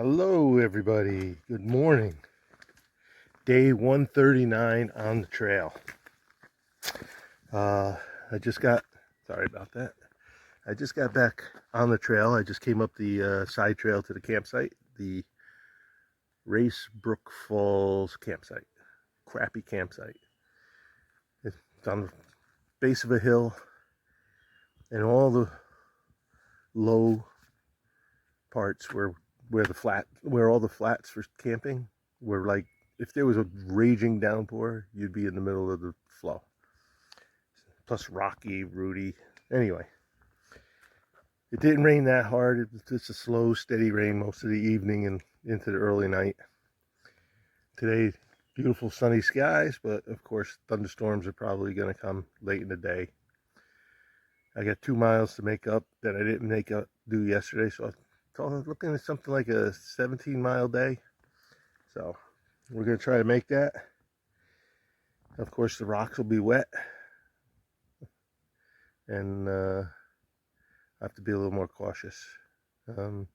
Hello everybody, good morning. Day 139 on the trail. Sorry about that. I just got back on the trail. I just came up the side trail to the campsite, the Brook Falls campsite. Crappy campsite. It's on the base of a hill, and all the low parts where all the flats for camping were like, if there was a raging downpour, you'd be in the middle of the flow. Plus rocky, rooty. Anyway, it didn't rain that hard. It was just a slow, steady rain most of the evening and into the early night. Today, beautiful sunny skies, but of course thunderstorms are probably going to come late in the day. I got 2 miles to make up that I didn't do yesterday, so I'm looking at something like a 17-mile day. So we're going to try to make that. Of course, the rocks will be wet, and I have to be a little more cautious. All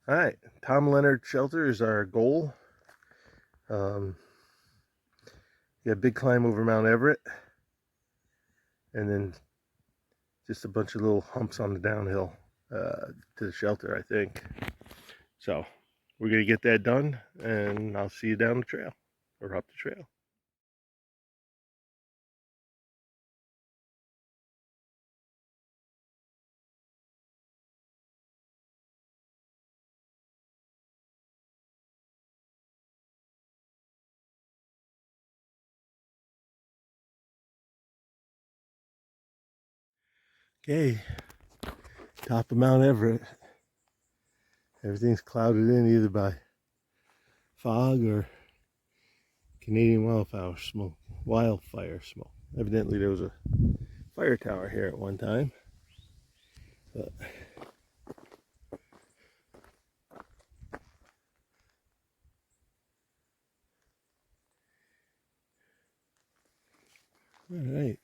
right, Leonard Shelter is our goal. Got a big climb over Mount Everet, and then just a bunch of little humps on the downhill to the shelter, I think. So we're going to get that done, and I'll see you down the trail, or up the trail. Okay, top of Mount Everet. Everything's clouded in either by fog or Canadian wildfire smoke. Evidently there was a fire tower here at one time. But all right,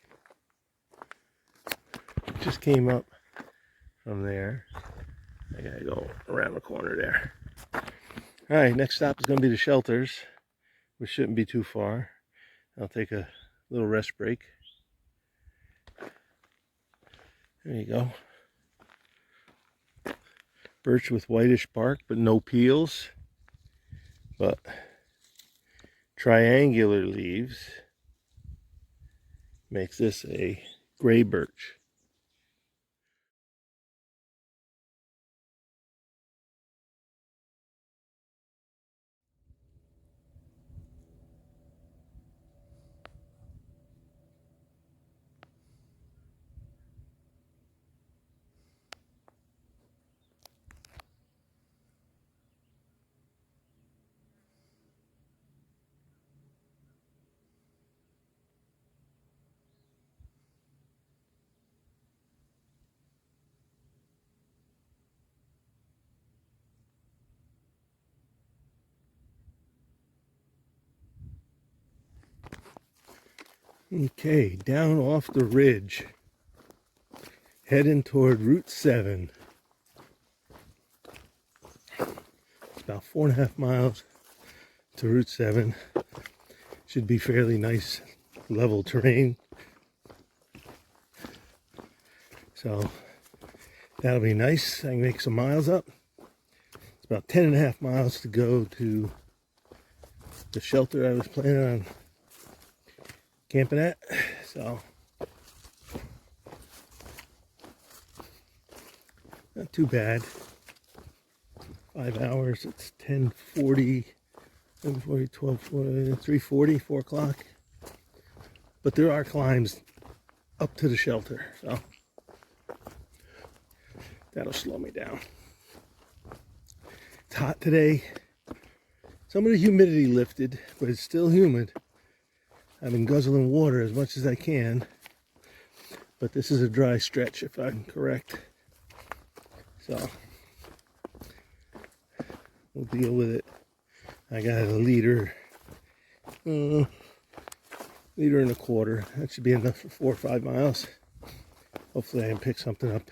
just came up from there. I gotta go around the corner there. All right, next stop is gonna be the shelters, which shouldn't be too far. I'll take a little rest break. There you go. Birch with whitish bark, but no peels. But triangular leaves makes this a gray birch. Okay, down off the ridge, heading toward Route 7. It's about 4.5 miles to Route 7. Should be fairly nice, level terrain. So that'll be nice. I can make some miles up. It's about 10.5 miles to go to the shelter I was planning on camping at. So not too bad. 5 hours, it's 10:40, 11:40, 12:40, 3:40, 4 o'clock. But there are climbs up to the shelter, so that'll slow me down. It's hot today. Some of the humidity lifted, but it's still humid. I've been guzzling water as much as I can, but this is a dry stretch if I'm correct. So we'll deal with it. I got a liter and a quarter. That should be enough for 4 or 5 miles. Hopefully I can pick something up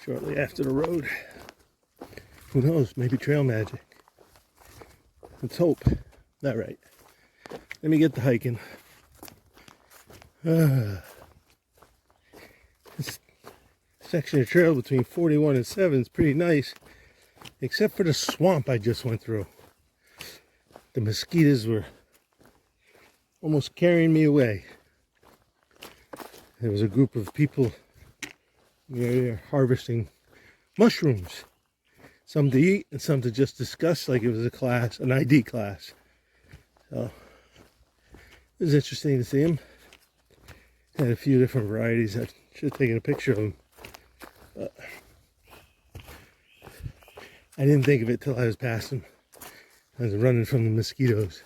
shortly after the road. Who knows? Maybe trail magic. Let's hope. All right. Let me get to hiking. This section of trail between 41 and 7 is pretty nice, except for the swamp I just went through. The mosquitoes were almost carrying me away. There was a group of people there harvesting mushrooms. Some to eat and some to just discuss like it was a class, an ID class. So it was interesting to see them. Had a few different varieties. I should have taken a picture of them. But I didn't think of it till I was passing. I was running from the mosquitoes.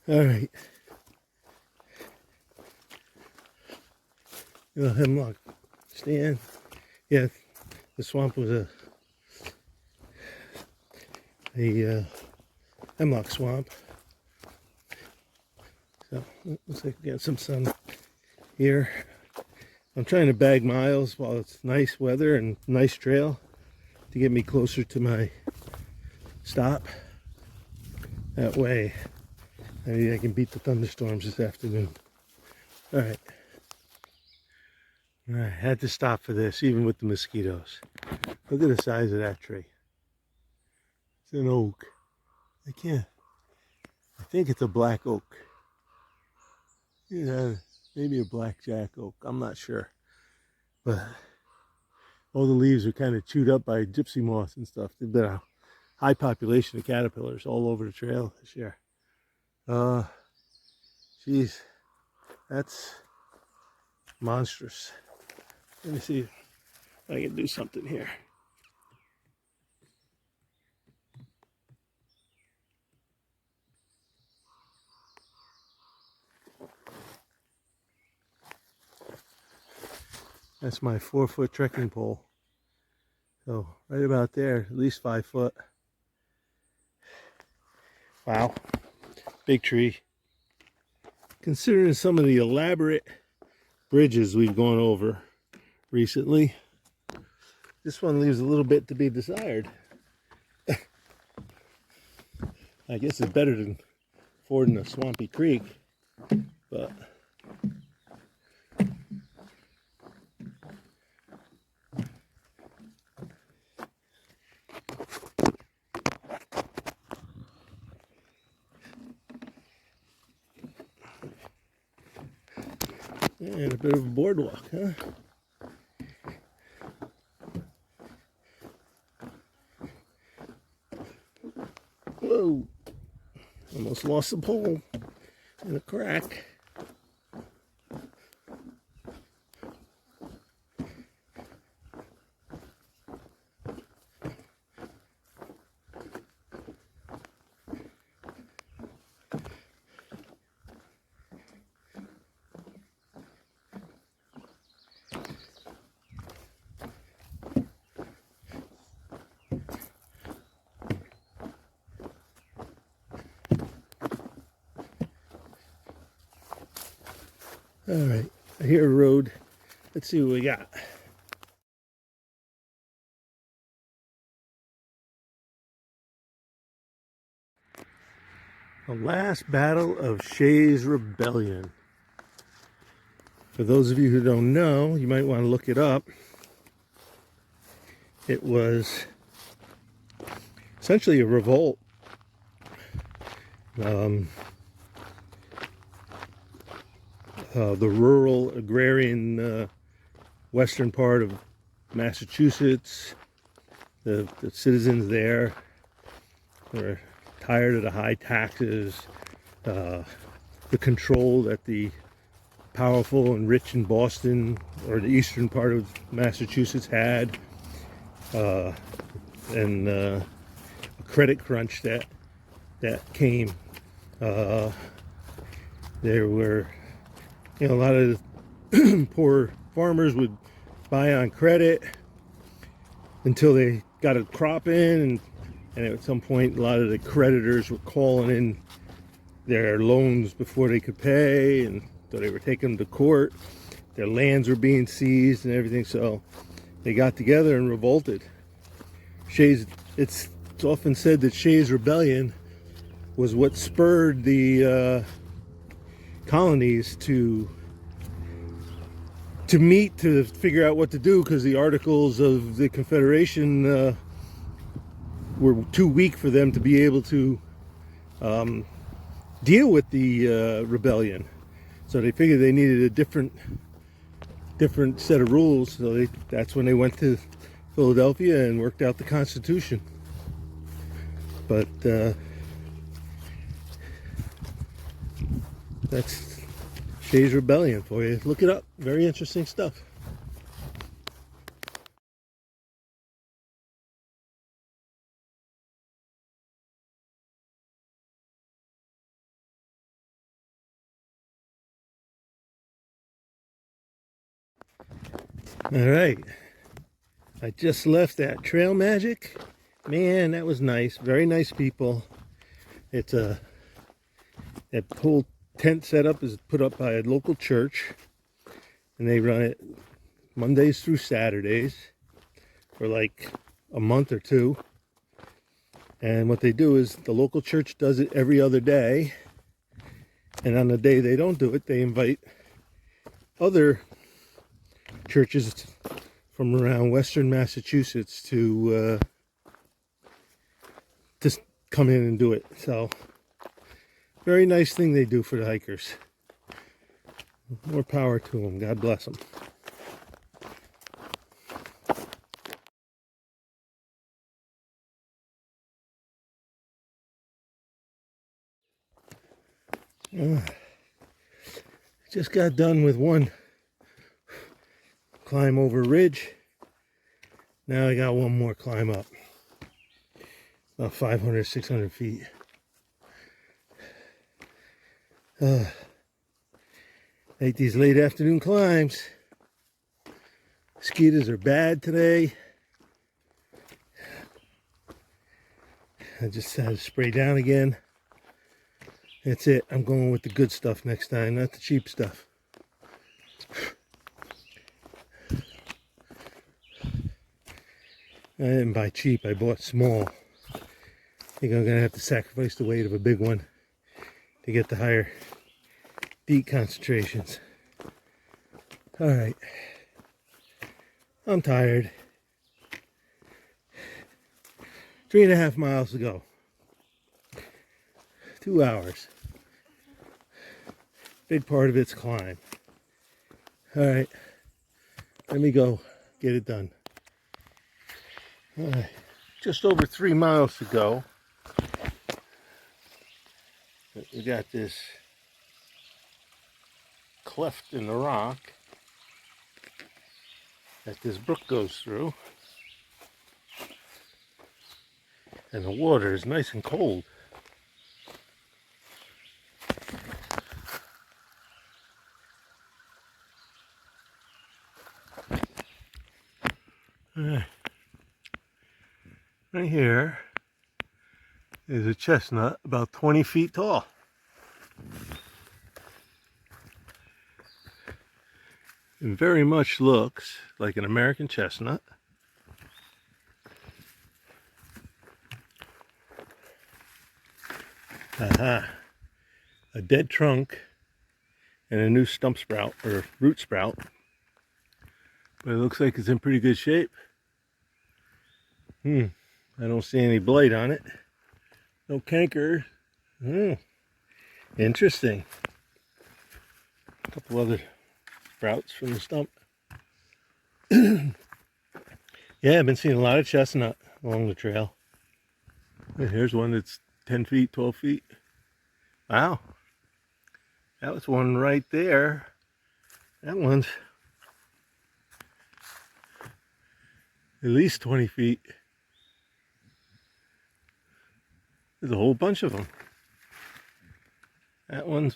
All right. Hemlock stand. Yeah, the swamp was a hemlock swamp. So looks like we got some sun here. I'm trying to bag miles while it's nice weather and nice trail to get me closer to my stop. That way, maybe I can beat the thunderstorms this afternoon. All right. All right, had to stop for this, even with the mosquitoes. Look at the size of that tree. It's an oak. I think it's a black oak. Yeah, maybe a blackjack oak. I'm not sure. But all the leaves are kind of chewed up by gypsy moth and stuff. There's been a high population of caterpillars all over the trail this year. Geez, that's monstrous. Let me see if I can do something here. That's my 4-foot trekking pole. So right about there, at least 5 foot. Wow, big tree. Considering some of the elaborate bridges we've gone over recently, this one leaves a little bit to be desired. I guess it's better than fording a swampy creek, but and a bit of a boardwalk, huh? Whoa! Almost lost the pole in a crack. All right, I hear a road. Let's see what we got. The last battle of Shays' Rebellion. For those of you who don't know, you might want to look it up. It was essentially a revolt. The rural agrarian western part of Massachusetts, the citizens there were tired of the high taxes, the control that the powerful and rich in Boston or the eastern part of Massachusetts had, and a credit crunch that came. There were, a lot of poor farmers would buy on credit until they got a crop in, and at some point a lot of the creditors were calling in their loans before they could pay, and so they were taking them to court. Their lands were being seized and everything. So they got together and revolted. It's often said that Shays' Rebellion was what spurred the colonies to meet to figure out what to do, because the articles of the Confederation were too weak for them to be able to deal with the rebellion. So they figured they needed a different set of rules. So that's when they went to Philadelphia and worked out the Constitution. But that's Shays' Rebellion for you. Look it up. Very interesting stuff. All right. I just left that Trail Magic. Man, that was nice. Very nice people. It's that whole tent setup is put up by a local church, and they run it Mondays through Saturdays for like a month or two. And what they do is the local church does it every other day, and on the day they don't do it, they invite other churches from around Western Massachusetts to just come in and do it. So very nice thing they do for the hikers. More power to them. God bless them. Just got done with one climb over ridge. Now I got one more climb up. About 500, 600 feet. Hate these late afternoon climbs. Mosquitoes are bad today. I just had to spray down again. That's it. I'm going with the good stuff next time, not the cheap stuff. I didn't buy cheap, I bought small. I think I'm going to have to sacrifice the weight of a big one to get the higher DEET concentrations. Alright. I'm tired. 3.5 miles to go. 2 hours. Big part of it's climb. Alright. Let me go get it done. Alright. Just over 3 miles to go. We got this cleft in the rock that this brook goes through, and the water is nice and cold. Right here is a chestnut about 20 feet tall. It very much looks like an American chestnut. Aha. A dead trunk and a new stump sprout or root sprout. But it looks like it's in pretty good shape. I don't see any blight on it. No canker. Interesting. A couple other sprouts from the stump. Yeah, I've been seeing a lot of chestnut along the trail. And here's one that's 10 feet, 12 feet. Wow. That was one right there. That one's at least 20 feet. There's a whole bunch of them. That one,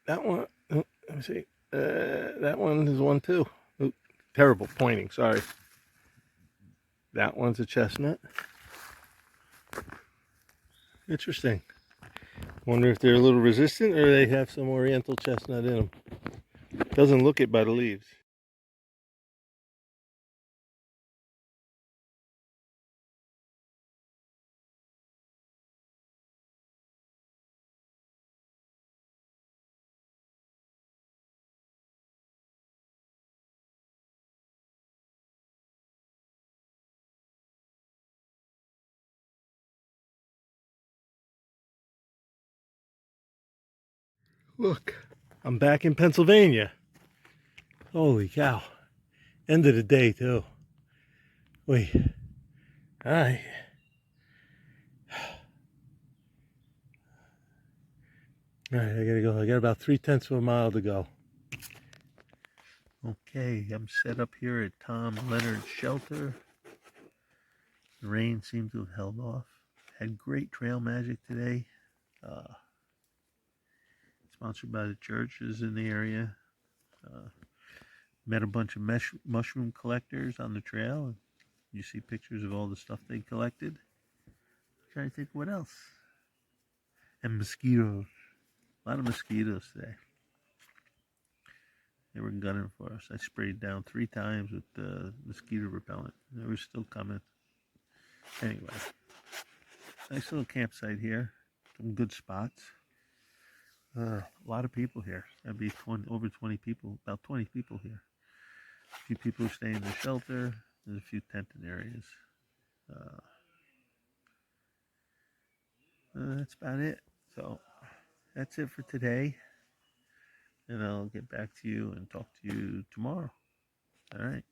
oh, let me see. That one is one too. Ooh, terrible pointing, sorry. That one's a chestnut. Interesting. Wonder if they're a little resistant or they have some oriental chestnut in them. Doesn't look it by the leaves. Look, I'm back in Pennsylvania. Holy cow. End of the day, too. Wait. Alright. Alright, I gotta go. I got about 3/10 of a mile to go. Okay, I'm set up here at Leonard Shelter. The rain seemed to have held off. Had great trail magic today. Sponsored by the churches in the area. Met a bunch of mushroom collectors on the trail. You see pictures of all the stuff they collected. Trying to think what else. And mosquitoes. A lot of mosquitoes today. They were gunning for us. I sprayed down 3 times with mosquito repellent. They were still coming. Anyway, nice little campsite here. Some good spots. A lot of people here. That'd be over 20 people. About 20 people here. A few people who stay in the shelter. There's a few tenting areas. That's about it. So that's it for today. And I'll get back to you and talk to you tomorrow. All right.